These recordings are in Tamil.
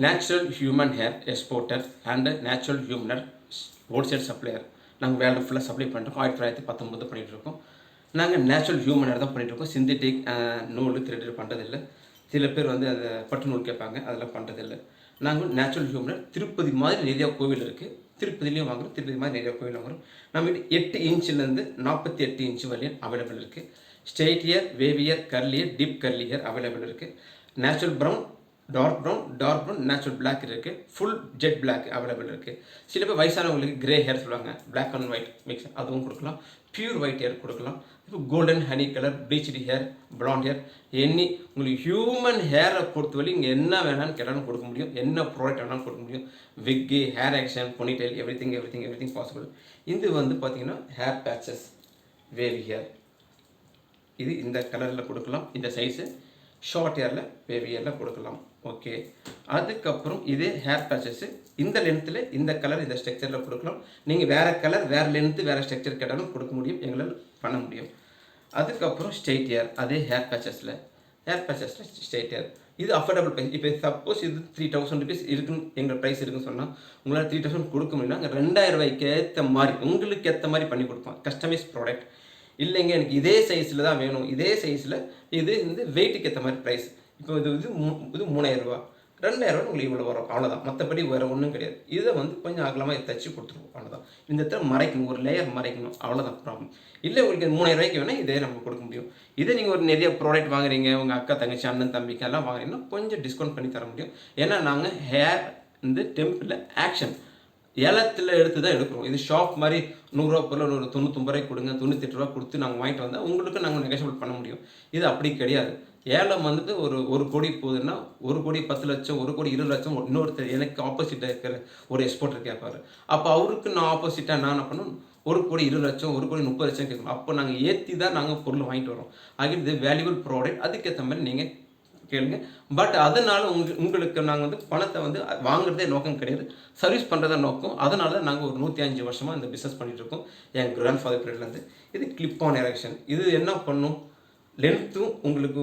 Natural human hair exporter and natural human hair wholesale supplier. நாங்கள் வேர்ல்டு ஃபுல்லாக சப்ளை பண்ணிருக்கோம். 1919 பண்ணிகிட்ருக்கோம். நாங்கள் நேச்சுரல் ஹியூமன் ஹேர் தான் பண்ணிகிட்ருக்கோம். சிந்தட்டிக் நூல் த்ரெட் பண்ணுறதில்லை. சில பேர் வந்து அதை பட்டு நூல் கேட்பாங்க, அதெல்லாம் பண்ணுறதில்லை. நாங்கள் நேச்சுரல் ஹியூமன் ஹேர் திருப்பதி மாதிரி நிறையா கோவில் இருக்குது. திருப்பதிலையும் வாங்குகிறோம், திருப்பதி மாதிரி நிறையா கோவில் வாங்குகிறோம். நம்மகிட்ட 8 இன்ச்சிலேருந்து 48 இன்ச்சு வரையும் அவைலபிள் இருக்குது. Straight hair, wavy hair, curly hair, deep curly hair available இருக்குது. Natural brown, dark brown, natural black இருக்குது. ஃபுல் ஜெட் பிளாக் அவைலபிள் இருக்குது. சில பேர் வயசானவங்களுக்கு கிரே ஹேர் சொல்லுவாங்க, பிளாக் அண்ட் ஒயிட் மிக்ஸ், அதுவும் கொடுக்கலாம். பியூர் ஒயிட் ஹேர் கொடுக்கலாம். இப்போ golden honey colour, bleached hair, blonde hair, உங்களுக்கு ஹியூமன் ஹேரை பொறுத்தவரை இங்கே என்ன வேணாலும் கேட்டாலும் கொடுக்க முடியும். என்ன ப்ராடக்ட் வேணாலும் கொடுக்க முடியும். விக்கு, ஹேர் ஆக்ஷன், பொனிடைல், எவ்ரிதிங் பாசிபிள். இது வந்து பார்த்தீங்கன்னா ஹேர் பேச்சஸ், வேவி ஹேர், இது இந்த கலரில் கொடுக்கலாம். இந்த சைஸு ஷார்ட் ஹேரில், வேவி ஹேரில் கொடுக்கலாம். ஓகே, அதுக்கப்புறம் இதே ஹேர் பேச்சஸ்ஸு இந்த லென்த்தில், இந்த கலர், இந்த ஸ்ட்ரக்சரில் கொடுக்கலாம். நீங்கள் வேறு கலர், வேறு லென்த்து, வேறு ஸ்ட்ரக்சர் கேட்டாலும் கொடுக்க முடியும், எங்களால் பண்ண முடியும். அதுக்கப்புறம் ஸ்ட்ரெயிட் ஹேர், அதே ஹேர் பேச்சஸில் ஸ்ட்ரெயிட் ஹேர், இது அஃபோர்டபுள் ப்ரைஸ். இப்போ சப்போஸ் இது 3000 rupees இருக்குன்னு எங்கள் ப்ரைஸ் இருக்குன்னு சொன்னால் உங்களால் 3000 கொடுக்க முடியும்னா அங்கே 2000 ரூபாய்க்கு ஏற்ற மாதிரி, உங்களுக்கு ஏற்ற மாதிரி பண்ணி கொடுப்போம். கஸ்டமைஸ் ப்ராடக்ட் இல்லைங்க, எனக்கு இதே சைஸில் தான் வேணும், இதே சைஸில் இது இந்த வெயிட்டுக்கு ஏற்ற மாதிரி ப்ரைஸ். இப்போ இது 3000 ரூபா, 2000 ரூபா உங்களுக்கு இவ்வளோ வரும், அவ்வளோதான். மற்றபடி வேறு ஒன்றும் கிடையாது. இதை வந்து கொஞ்சம் அகலமாக தச்சு கொடுத்துருவோம், அவ்வளோதான். இந்த இடத்துல மறைக்கணும், ஒரு லேயர் மறைக்கணும், அவ்வளோதான் ப்ராப்ளம். இல்லை உங்களுக்கு 3000 ரூபாய்க்கு வேணால் இதே நம்ம கொடுக்க முடியும். இதே நீங்கள் ஒரு நிறைய ப்ராடக்ட் வாங்குறீங்க, உங்கள் அக்கா, தங்கச்சி, அண்ணன், தம்பிக்கு எல்லாம் வாங்குறீங்கன்னா கொஞ்சம் டிஸ்கவுண்ட் பண்ணி தர முடியும். ஏன்னா நாங்கள் ஹேர் இந்த டெம்பிளில் ஆக்ஷன் ஏலத்தில் எடுத்து தான் எடுக்கிறோம். இது ஷாப் மாதிரி 100 ரூபா பொருள் ஒரு 99 ரூபாய்க்கு கொடுங்க, 98 ரூபா கொடுத்து நாங்கள் வாங்கிட்டு வந்தால் உங்களுக்கு நாங்கள் நெகோஷியபிள் பண்ண முடியும். இது அப்படி கிடையாது. ஏலம் வந்துட்டு ஒரு கோடி போகுதுன்னா 1 கோடி 10 லட்சம், 1 கோடி 20 லட்சம் இன்னொருத்தர் எனக்கு ஆப்போசிட்டாக இருக்கிற ஒரு எக்ஸ்போர்ட்டர் கேட்பாரு. அப்போ அவருக்கு நான் ஆப்போசிட்டாக நான் என்ன பண்ணணும், 1 கோடி 20 லட்சம், 1 கோடி 30 லட்சம் கேட்கணும். அப்போ நாங்கள் ஏற்றி தான் நாங்கள் பொருள் வாங்கிட்டு வரோம். ஆக இது வேல்யூபிள் ப்ராடக்ட், அதுக்கேற்ற மாதிரி நீங்கள் கேளுங்க. பட் அதனால் உங்களுக்கு நாங்கள் வந்து பணத்தை வந்து வாங்குறதே நோக்கம் கிடையாது, சர்வீஸ் பண்ணுறதா நோக்கம். அதனால தான் நாங்கள் ஒரு 105 வருஷமாக இந்த பிஸ்னஸ் பண்ணிகிட்டு இருக்கோம், என் கிராண்ட் ஃபாதர் பீரியட்லேருந்து. இது கிளிப் ஆன் எரெக்ஷன். இது என்ன பண்ணும், லென்த்தும் உங்களுக்கு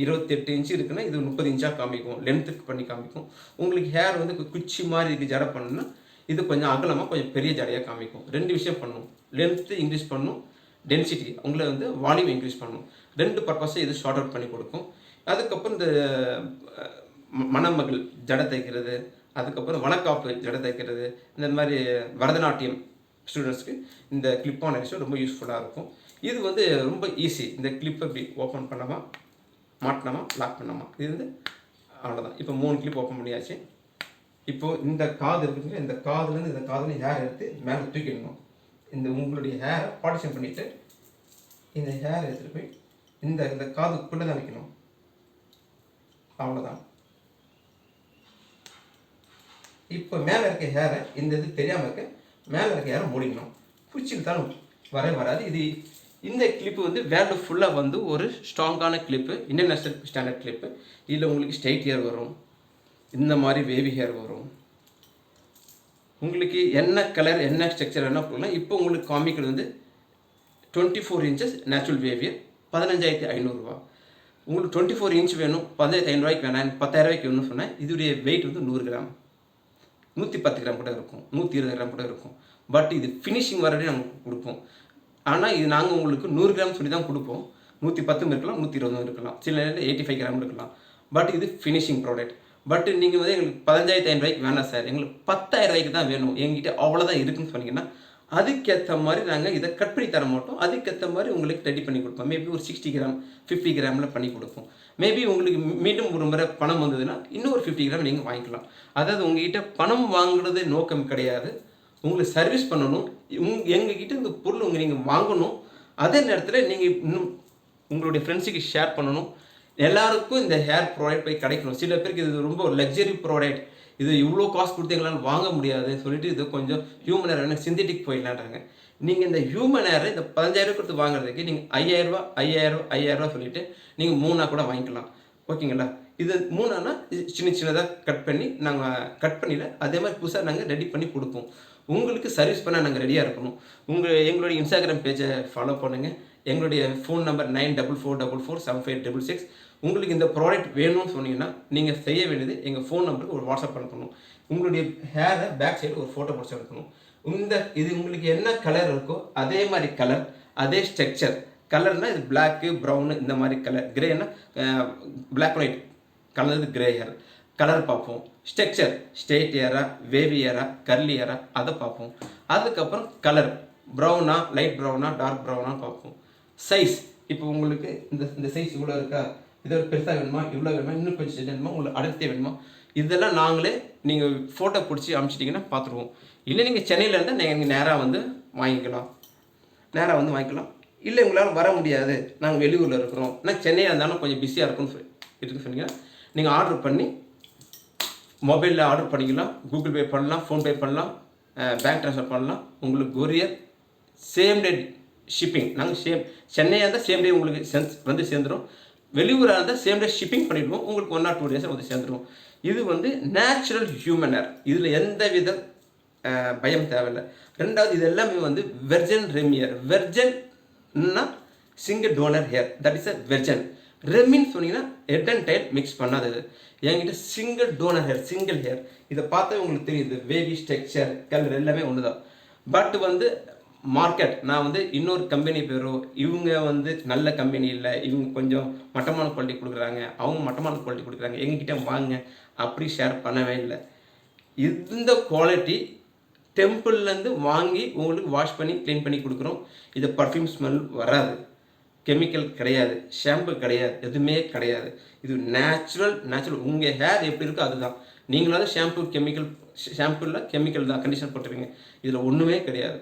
28 இன்ச்சு இருக்குன்னா இது 30 இன்ச்சாக காமிக்கும், லென்த்துக்கு பண்ணி காமிக்கும். உங்களுக்கு ஹேர் வந்து குச்சி மாதிரி இருக்குது ஜடை பண்ணணும்னா இது கொஞ்சம் அகலமாக கொஞ்சம் பெரிய ஜடையாக காமிக்கும். 2 விஷயம் பண்ணணும், லென்த்து இன்க்ரீஸ் பண்ணணும், டென்சிட்டி உங்களை வந்து வால்யூம் இன்க்ரீஸ் பண்ணணும். 2 பர்பஸை இது ஷார்ட் அவுட் பண்ணி கொடுக்கும். அதுக்கப்புறம் இந்த மணமகள் ஜடை தைக்கிறது, அதுக்கப்புறம் வளக்காப்பு ஜடை தைக்கிறது, இந்த மாதிரி பரதநாட்டியம் ஸ்டூடெண்ட்ஸ்க்கு இந்த கிளிப் ஆன் எரெக்ஷன் ரொம்ப யூஸ்ஃபுல்லாக இருக்கும். இது வந்து ரொம்ப ஈஸி. இந்த கிளிப்பை இப்படி ஓப்பன் பண்ணாமா, மாட்டினாமா, லாக் பண்ணாமா, இது வந்து அவ்வளோதான். இப்போ 3 கிளிப் ஓப்பன் பண்ணியாச்சு. இப்போது இந்த காது இருக்குங்க, இந்த காதுலேருந்து இந்த காதுலேருந்து ஹேர் எடுத்து மேலே தூக்கிடணும். இந்த உங்களுடைய ஹேரை பார்ட்டிஷன் பண்ணிவிட்டு இந்த ஹேர் எடுத்துகிட்டு போய் இந்த காதுக்குள்ளே தான் வைக்கணும், அவ்வளோதான். இப்போ மேலே இருக்க ஹேரை இந்த இது தெரியாமல் இருக்க மேலே இருக்க ஹேரை மூடிக்கணும். பிடிச்சிக்கிட்டாலும் வராது. இது இந்த கிளிப்பு வந்து வேர்ல்டு ஃபுல்லாக வந்து ஒரு ஸ்ட்ராங்கான கிளிப்பு, இன்டர்நேஷ்னல் ஸ்டாண்டர்ட் கிளிப்பு. இதில் உங்களுக்கு ஸ்ட்ரெயிட் ஹேர் வரும், இந்த மாதிரி வேவி ஹேர் வரும். உங்களுக்கு என்ன கலர், என்ன ஸ்ட்ரக்சர் என்ன கொடுக்கலாம். இப்போ உங்களுக்கு காமிக்கிறது வந்து 24 inches நேச்சுரல் வேவி ஹேர், 15,500 ரூபா. உங்களுக்கு 24 inch வேணும், 15,500 ரூபாய்க்கு வேணாம், 10,000 ரூபாய்க்கு வேணும்னு சொன்னால் இதோடைய வெயிட் வந்து 100 கிராம், 110 கிராம் கூட இருக்கும், 120 கிராம் கூட இருக்கும். பட் இது ஃபினிஷிங் வரவே நமக்கு கொடுப்போம். ஆனால் இது நாங்கள் உங்களுக்கு 100 கிராம் சொல்லி தான் கொடுப்போம். 110 இருக்கலாம், 120 இருக்கலாம், சில நேரத்தில் 85 கிராம் இருக்கலாம். பட் இது ஃபினிஷிங் ப்ராடக்ட். பட் நீங்கள் வந்து எங்களுக்கு 15,500 ரூபாய்க்கு வேணாம் சார், எங்களுக்கு 10,000 ரூபாய்க்கு தான் வேணும், எங்ககிட்ட அவ்வளோதான் இருக்குன்னு சொன்னீங்கன்னா அதுக்கேற்ற மாதிரி நாங்கள் இதை கட் பண்ணி தர மாட்டோம். அதுக்கேற்ற மாதிரி உங்களுக்கு ரெடி பண்ணி கொடுப்போம். மேபி ஒரு 60 கிராம் 50 கிராமில் பண்ணி கொடுப்போம். மேபி உங்களுக்கு மீண்டும் ஒரு முறை பணம் வந்ததுன்னா இன்னொரு 50 கிராம் நீங்கள் வாங்கிக்கலாம். அதாவது உங்ககிட்ட பணம் வாங்குறது நோக்கம் கிடையாது, உங்களுக்கு சர்வீஸ் பண்ணணும். எங்ககிட்ட இந்த பொருள் நீங்கள் வாங்கணும், அதே நேரத்தில் நீங்கள் இன்னும் உங்களுடைய ஃப்ரெண்ட்ஸுக்கு ஷேர் பண்ணணும். எல்லாருக்கும் இந்த ஹேர் ப்ராடக்ட் போய் கிடைக்கணும். சில பேருக்கு இது ரொம்ப லக்ஸரி ப்ராடக்ட், இது இவ்வளோ காஸ்ட் கொடுத்து எங்களால் வாங்க முடியாது சொல்லிட்டு இது கொஞ்சம் ஹியூமன் ஹேர் வேணும், சிந்தட்டிக் போயிடலான்றாங்க. நீங்கள் இந்த ஹியூமன் ஹேரை இந்த 15,000 கொடுத்து வாங்குறதுக்கு நீங்கள் 5,000 ரூபா சொல்லிவிட்டு நீங்கள் 3 கூட வாங்கிக்கலாம். ஓகேங்களா? இது 3 சின்னதாக கட் பண்ணி நாங்கள் கட் பண்ணியில் அதே மாதிரி புதுசாக நாங்கள் ரெடி பண்ணி கொடுப்போம். உங்களுக்கு சர்வீஸ் பண்ண நாங்கள் ரெடியாக இருக்கணும். எங்களுடைய இன்ஸ்டாகிராம் பேஜை ஃபாலோ பண்ணுங்கள். எங்களுடைய ஃபோன் நம்பர் 94444756. உங்களுக்கு இந்த ப்ராடக்ட் வேணும்னு சொன்னீங்கன்னா நீங்கள் செய்ய வேண்டியது எங்கள் ஃபோன் நம்பருக்கு ஒரு வாட்ஸ்அப் அனுப்பணும். உங்களுடைய ஹேரை பேக் சைடு ஒரு ஃபோட்டோ பிடிச்சி அனுப்பணும். இது உங்களுக்கு என்ன கலர் இருக்கோ அதே மாதிரி கலர், அதே ஸ்ட்ரக்சர். கலர்னால் இது பிளாக்கு, ப்ரௌனு, இந்த மாதிரி கலர். கிரேனா பிளாக் அண்ட் ஒயிட் கலர்து கிரே ஹேர் கலர் பார்ப்போம். ஸ்ட்ரக்சர் ஸ்ட்ரெயிட் ஹேரா, வேவி ஹேரா, கர்லி ஹேரா, அதை பார்ப்போம். அதுக்கப்புறம் கலர் ப்ரௌனா, லைட் ப்ரௌனா, டார்க் ப்ரௌனா பார்ப்போம். சைஸ் இப்போ உங்களுக்கு இந்த சைஸ் இவ்வளோ இருக்கா, இதோட பெருசாக வேணுமா, இவ்வளோ வேணுமா, இன்னும் கொஞ்சம் வேணுமா, உங்களுக்கு அடர்த்தியே வேணுமா, இதெல்லாம் நாங்களே நீங்கள் ஃபோட்டோ பிடிச்சி அனுப்பிச்சிட்டிங்கன்னா பார்த்துருவோம். இல்லை நீங்கள் சென்னையில் இருந்தால் நீங்கள் நேராக வந்து வாங்கிக்கலாம். இல்லை உங்களால் வர முடியாது, நாங்கள் வெளியூரில் இருக்கிறோம், நான் சென்னையில் இருந்தாலும் கொஞ்சம் பிஸியாக இருக்குன்னு சொன்னீங்கன்னா நீங்கள் ஆர்டர் பண்ணி மொபைலில் ஆர்டர் பண்ணிக்கலாம். கூகுள் பே பண்ணலாம், ஃபோன்பே பண்ணலாம், பேங்க் ட்ரான்ஸ்ஃபர் பண்ணலாம். உங்களுக்கு கொரியர் சேம் டே ஷிப்பிங். நாங்கள் சென்னையாக இருந்தால் சேம் டே உங்களுக்கு வந்து சேர்ந்துடும். வெளியூராக இருந்தால் சேம் டே ஷிப்பிங் பண்ணிவிடுவோம். உங்களுக்கு 1 or 2 days வந்து சேர்ந்துடும். இது வந்து நேச்சுரல் ஹியூமன் ஹேர். இதில் எந்த வித பயம் தேவையில்லை. ரெண்டாவது இது எல்லாமே வந்து வெர்ஜன் ரெமியர். வெர்ஜன்னா single donor hair, that is a virgin. ரெமின்னு சொன்னீங்கன்னா ஹெட் அண்ட் டைல் மிக்ஸ் பண்ணாதது. என்கிட்ட single donor hair, single hair. இதை பார்த்தா உங்களுக்கு தெரியுது, வேவி ஸ்ட்ரக்சர் கலர் எல்லாமே ஒன்று தான். பட் வந்து மார்க்கெட் நான் வந்து இன்னொரு கம்பெனி பேரும், இவங்க வந்து நல்ல கம்பெனி இல்லை, இவங்க கொஞ்சம் மட்டமான குவாலிட்டி கொடுக்குறாங்க, அவங்க மட்டமான குவாலிட்டி கொடுக்குறாங்க, எங்ககிட்ட வாங்க அப்படி ஷேர் பண்ணவே இல்லை. இந்த குவாலிட்டி டெம்பிள்லேருந்து வாங்கி உங்களுக்கு வாஷ் பண்ணி க்ளீன் பண்ணி கொடுக்குறோம். இது பர்ஃப்யூம் ஸ்மெல் வராது, கெமிக்கல் கிடையாது, ஷாம்பு கிடையாது, எதுவுமே கிடையாது. இது நேச்சுரல். உங்கள் ஹேர் எப்படி இருக்கோ அதுதான். நீங்களாவது ஷாம்புவில் கெமிக்கல் தான் கண்டிஷன் போட்டுருவீங்க. இதில் ஒன்றுமே கிடையாது.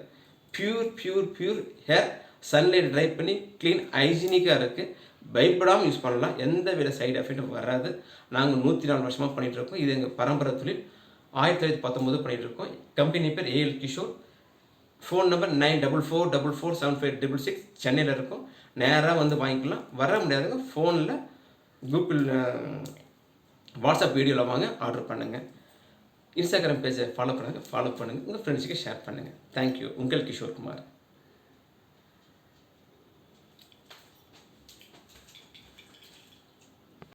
Pure hair. சன்லைட் ட்ரை பண்ணி க்ளீன் ஹைஜீனிக்காக இருக்குது. பயப்படாமல் யூஸ் பண்ணலாம். எந்த வித சைடு எஃபெக்டும் வராது. நாங்கள் 104 வருஷமாக பண்ணிகிட்ருக்கோம். இது எங்கள் பரம்பரை தொழில். 1919 பண்ணிகிட்ருக்கோம். கம்பெனி பேர் ஏஎல் கிஷோர். Phone number 9444475666. சென்னையில் இருக்கும். நேராக வந்து வாங்கிக்கலாம். வர முடியாதுங்க, ஃபோனில் கூகுள் வாட்ஸ்அப் வீடியோவில் வாங்க, ஆர்டர் பண்ணுங்கள். இன்ஸ்டாகிராம் பேஜை ஃபாலோ பண்ணுங்கள். உங்கள் ஃப்ரெண்ட்ஸுக்கு ஷேர் பண்ணுங்கள். தேங்க்யூ. உங்கள் கிஷோர் குமார்.